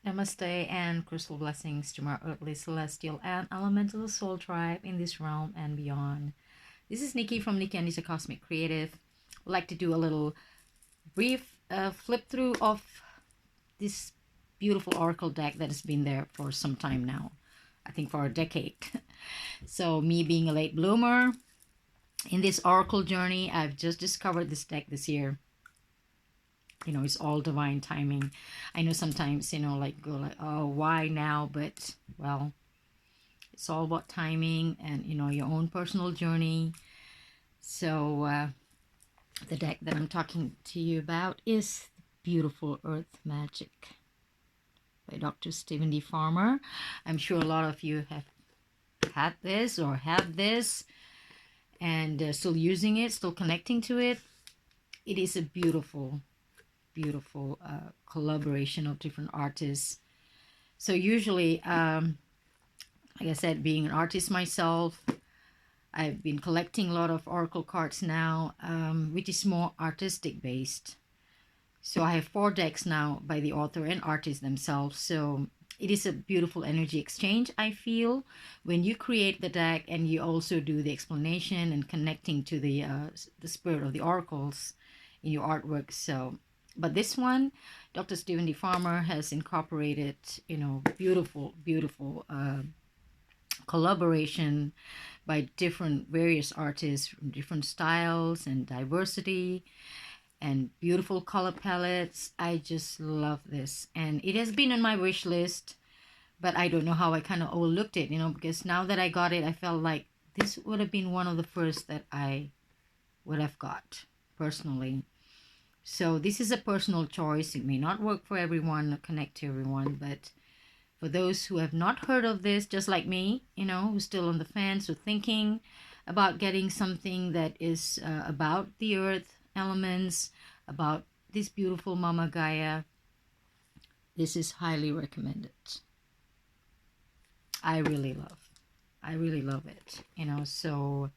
Namaste and crystal blessings to my earthly, celestial, and elemental soul tribe in this realm and beyond. This is Nikki from Nikki and Lisa Cosmic Creative. I'd like to do a little brief flip through of this beautiful oracle deck that has been there for some time now. I think for a decade. So me being a late bloomer in this oracle journey, I've just discovered this deck this year. It's all divine timing. I know sometimes, like go like, oh, why now? But well, it's all about timing and, your own personal journey. So the deck that I'm talking to you about is Beautiful Earth Magic by Dr. Stephen D. Farmer. I'm sure a lot of you have had this or have this and still using it, still connecting to it. It is a beautiful collaboration of different artists. So usually, like I said, being an artist myself, I've been collecting a lot of oracle cards now, which is more artistic based. So I have 4 decks now by the author and artist themselves. So it is a beautiful energy exchange, I feel, when you create the deck and you also do the explanation and connecting to the spirit of the oracles in your artwork. So but this one, Dr. Stephen D. Farmer has incorporated, beautiful collaboration by various artists from different styles and diversity and beautiful color palettes. I just love this. And it has been on my wish list, but I don't know how I kind of overlooked it, because now that I got it, I felt like this would have been one of the first that I would have got personally. So this is a personal choice. It may not work for everyone, connect to everyone, but for those who have not heard of this, just like me, who's still on the fence or thinking about getting something that is about the earth elements, about this beautiful Mama Gaia, this is highly recommended. I really love it, so,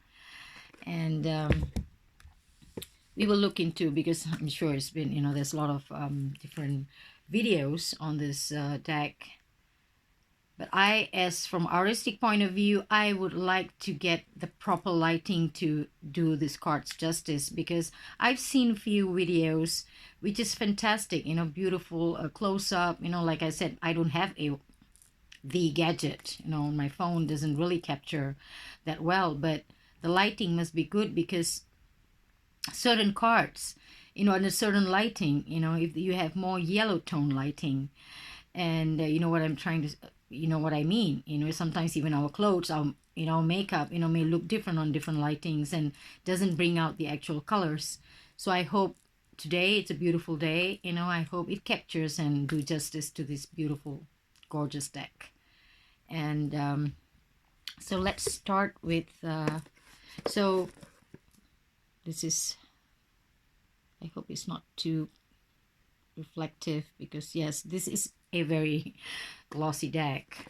and we will look into, because I'm sure it's been, there's a lot of different videos on this deck. But as from artistic point of view, I would like to get the proper lighting to do this cards justice, because I've seen few videos, which is fantastic, beautiful close up, like I said, I don't have the gadget, my phone doesn't really capture that well, but the lighting must be good, because certain cards, and a certain lighting, if you have more yellow tone lighting, and what I'm trying to, what I mean, sometimes even our clothes, our makeup, may look different on different lightings and doesn't bring out the actual colors. So I hope today, it's a beautiful day, I hope it captures and do justice to this beautiful, gorgeous deck. And so let's start with so this is, I hope it's not too reflective, because yes, this is a very glossy deck.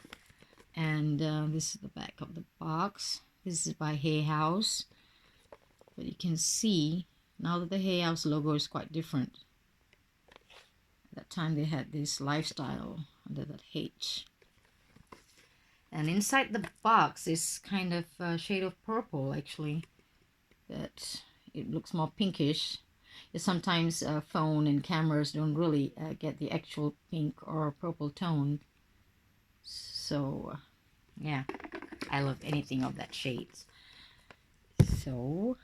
And this is the back of the box. This is by Hay House, but you can see now that the Hay House logo is quite different. At that time they had this lifestyle under that H. And inside the box is kind of a shade of purple, actually, that it looks more pinkish. Sometimes phone and cameras don't really get the actual pink or purple tone. So yeah, I love anything of that shades. So,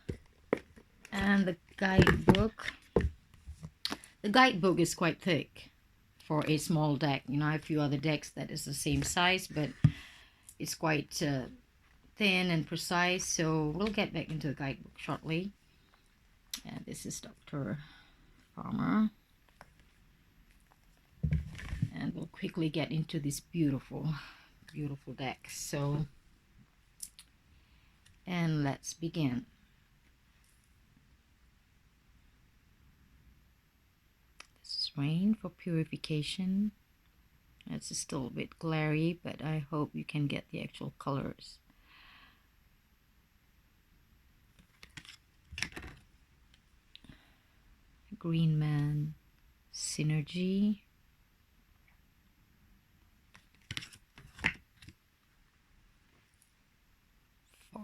and the guidebook is quite thick for a small deck. I have a few other decks that is the same size, but it's quite thin and precise. So we'll get back into the guidebook shortly. And this is Dr. Farmer. And we'll quickly get into this beautiful deck. So, and let's begin. This is rain for purification. It's still a bit glary, but I hope you can get the actual colors. Green Man, Synergy,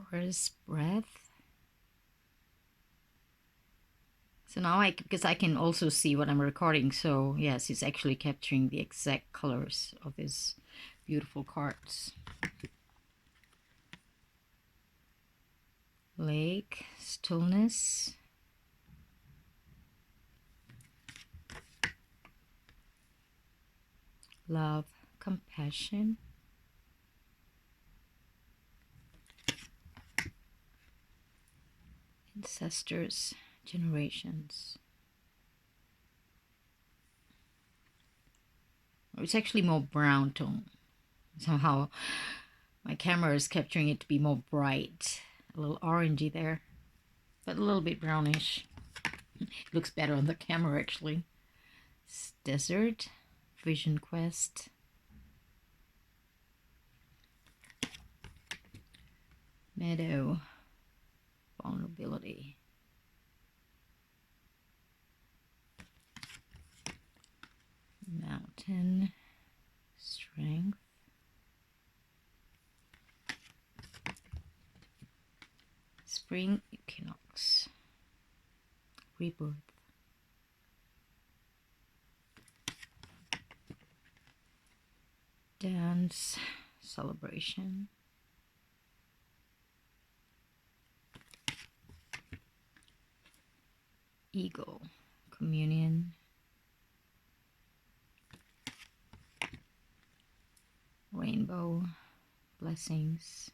Forest breath. So now because I can also see what I'm recording, so yes, it's actually capturing the exact colors of these beautiful cards. Lake, stillness. Love, compassion. Ancestors, generations. It's actually more brown tone. Somehow my camera is capturing it to be more bright. A little orangey there, but a little bit brownish. It looks better on the camera actually. It's desert, vision quest. Meadow, vulnerability. Mountain, strength. Spring equinox, rebirth. Dance, celebration. Eagle, communion. Rainbow, blessings.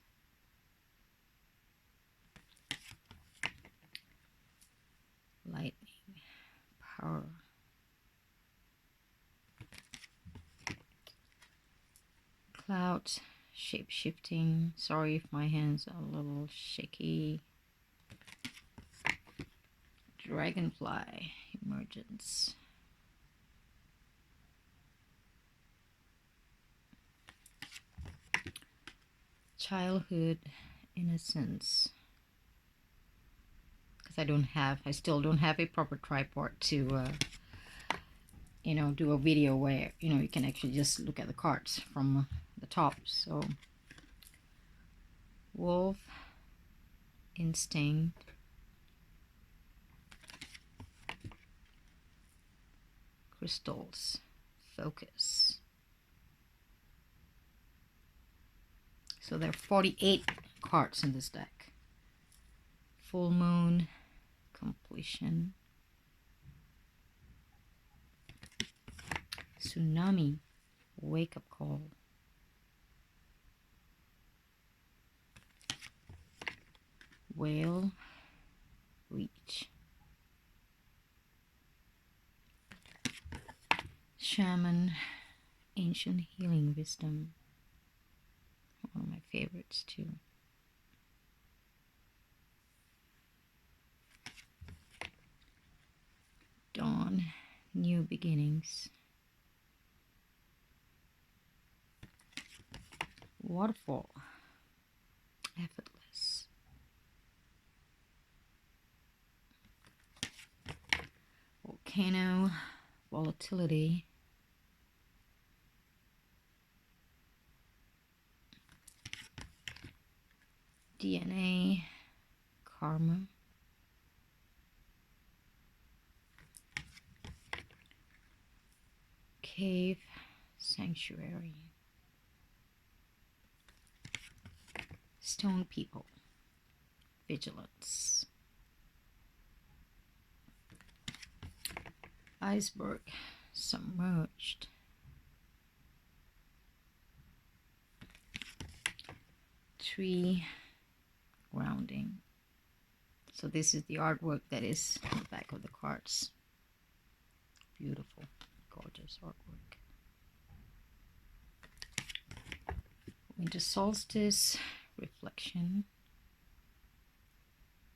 Lightning, power. Cloud, shape-shifting. Sorry if my hands are a little shaky. Dragonfly, emergence. Childhood, innocence. Because I still don't have a proper tripod to, do a video where, you can actually just look at the cards from the top. So, wolf, instinct. Crystals, focus. So there are 48 cards in this deck. Full moon, completion. Tsunami, wake-up call. Whale, reach. Shaman, ancient healing wisdom. One of my favorites too. Dawn, new beginnings. Waterfall, effortless. Volcano, volatility. DNA, karma. Cave, sanctuary. Stone people, vigilance. Iceberg, submerged. Tree, grounding. So this is the artwork that is on the back of the cards. Beautiful, gorgeous artwork. Winter solstice, reflection.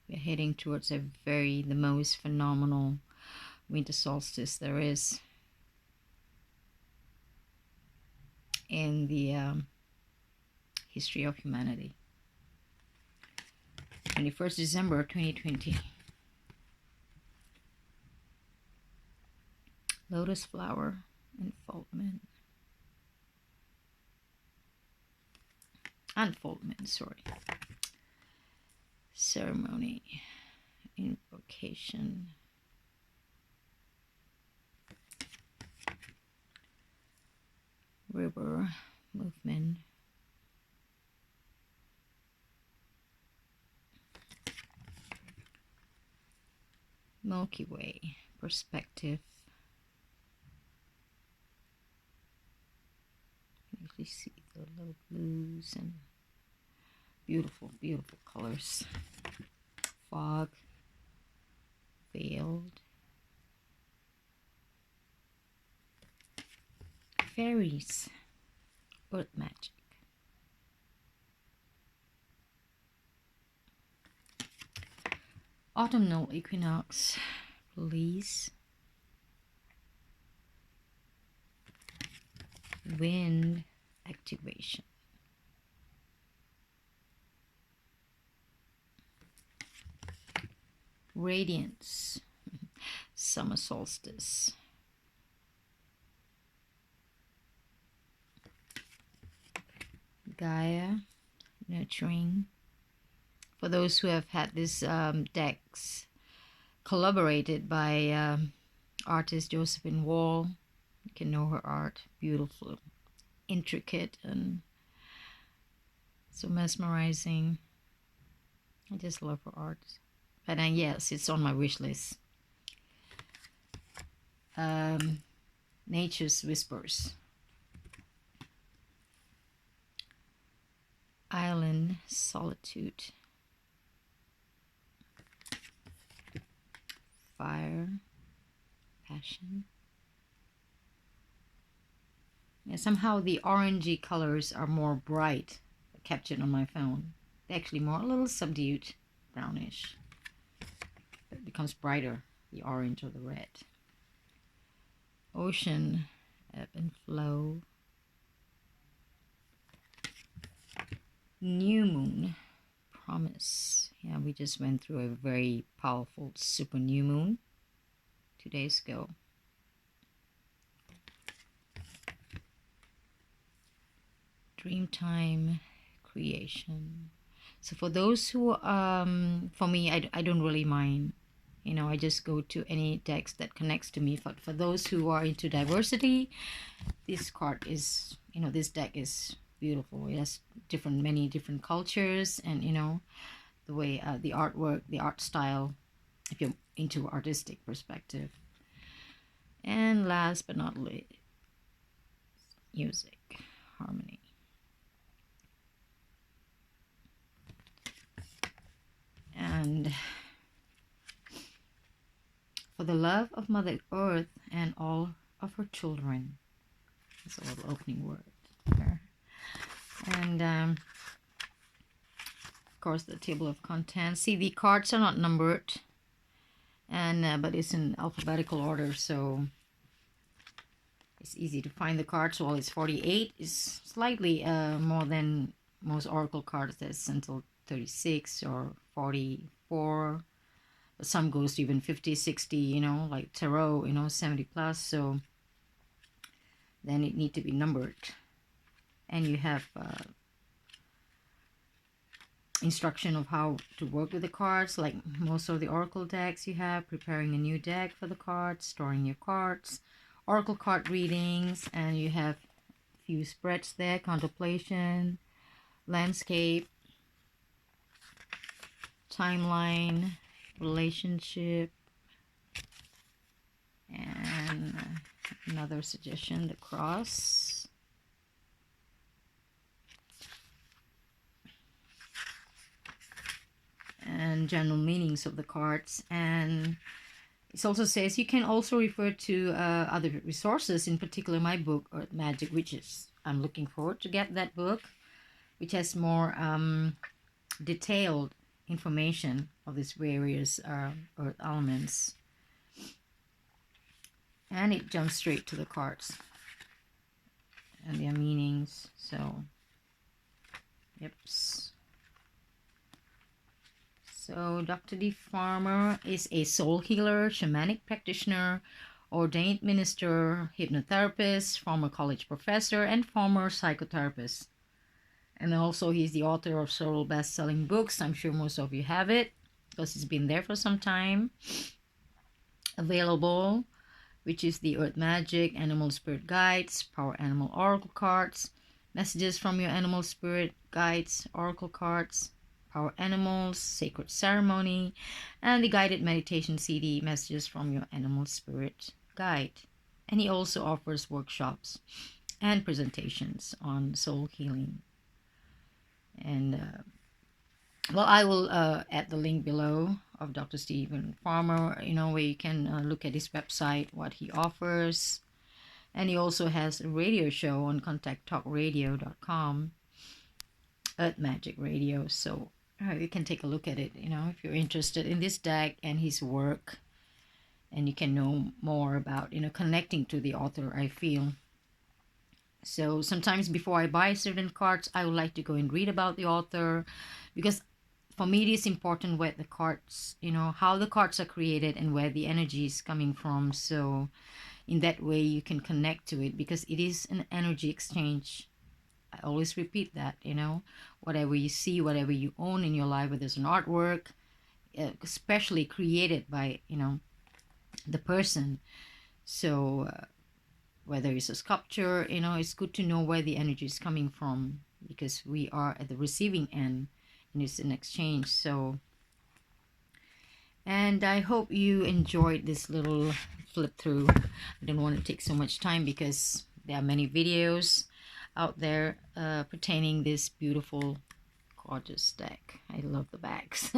We're heading towards the most phenomenal winter solstice there is in the history of humanity. 21st December 2020. Lotus flower, unfoldment. Sorry. ceremony, invocation, river movement, Milky Way, perspective. You see the little blues and beautiful, beautiful colors. Fog, veiled, fairies, earth magic. Autumnal equinox, release, wind activation. Radiance, summer solstice. Gaia, nurturing. For those who have had these decks collaborated by artist Josephine Wall, you can know her art. Beautiful, intricate, and so mesmerizing. I just love her art. But yes, it's on my wish list. Nature's Whispers. Island Solitude. Fire, passion. Yeah, somehow the orangey colors are more bright, captured on my phone. They're actually more a little subdued, brownish. It becomes brighter, the orange or the red. Ocean, ebb and flow. New moon, promise. Yeah, we just went through a very powerful super new moon 2 days ago. Dreamtime, creation. So for those who, for me, I don't really mind. You know, I just go to any decks that connects to me. But for those who are into diversity, this card is, you know, this deck is beautiful. It has many different cultures, and you know, the way the artwork, the art style, if you're into artistic perspective. And last but not least, music, harmony. And for the love of Mother Earth and all of her children. That's a little opening word there. And of course, the table of contents. See, the cards are not numbered, and but it's in alphabetical order, so it's easy to find the cards. While it's 48, is slightly more than most oracle cards. That's until 36 or 44. But some goes to even 50, 60, you know, like tarot, you know, 70 plus. So then it need to be numbered. And you have instruction of how to work with the cards, like most of the oracle decks you have, preparing a new deck for the cards, storing your cards, oracle card readings, and you have a few spreads there, contemplation, landscape, timeline, relationship, and another suggestion, the cross. And general meanings of the cards. And it also says you can also refer to other resources, in particular my book Earth Magic, which is I'm looking forward to get that book, which has more detailed information of these various earth elements, and it jumps straight to the cards and their meanings. So yep. So Dr. D. Farmer is a soul healer, shamanic practitioner, ordained minister, hypnotherapist, former college professor, and former psychotherapist. And also he's the author of several best-selling books. I'm sure most of you have it because it's been there for some time. Available, which is the Earth Magic, Animal Spirit Guides, Power Animal Oracle Cards, Messages from Your Animal Spirit Guides, Oracle Cards, Power Animals, Sacred Ceremony, and the Guided Meditation CD, Messages from Your Animal Spirit Guide. And he also offers workshops and presentations on soul healing. And well, I will add the link below of Dr. Stephen Farmer, where you can look at his website, what he offers. And he also has a radio show on contacttalkradio.com, Earth Magic Radio. So you can take a look at it, if you're interested in this deck and his work. And you can know more about, connecting to the author, I feel. So sometimes before I buy certain cards, I would like to go and read about the author, because for me it is important where the cards, how the cards are created and where the energy is coming from. So in that way you can connect to it, because it is an energy exchange. I always repeat that, whatever you see, whatever you own in your life, whether it's an artwork, especially created by, the person. So whether it's a sculpture, it's good to know where the energy is coming from, because we are at the receiving end and it's an exchange. So, and I hope you enjoyed this little flip through. I don't want to take so much time because there are many videos out there pertaining this beautiful, gorgeous deck. I love the backs.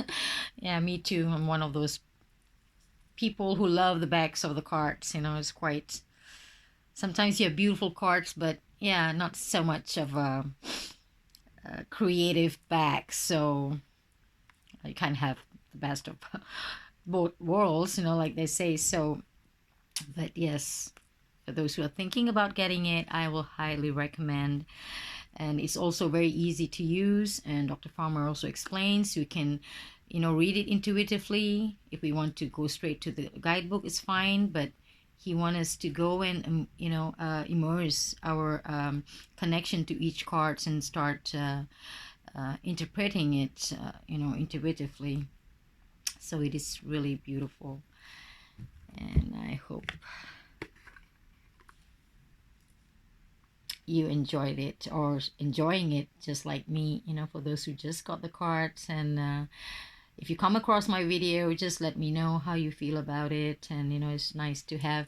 Yeah, me too. I'm one of those people who love the backs of the cards. It's quite, sometimes you have beautiful cards, but yeah, not so much of a creative back. So you kind of have the best of both worlds, like they say. So, but yes, for those who are thinking about getting it, I will highly recommend. And it's also very easy to use, and Dr. Farmer also explains we can read it intuitively. If we want to go straight to the guidebook, it's fine, but he wants us to go and immerse our connection to each card and start interpreting it intuitively. So it is really beautiful, and I hope you enjoyed it, or enjoying it just like me, for those who just got the cards. And if you come across my video, just let me know how you feel about it. And it's nice to have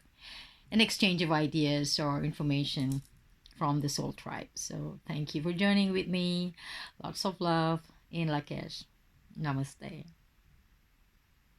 an exchange of ideas or information from the soul tribe. So thank you for joining with me. Lots of love in Lakesh. Namaste.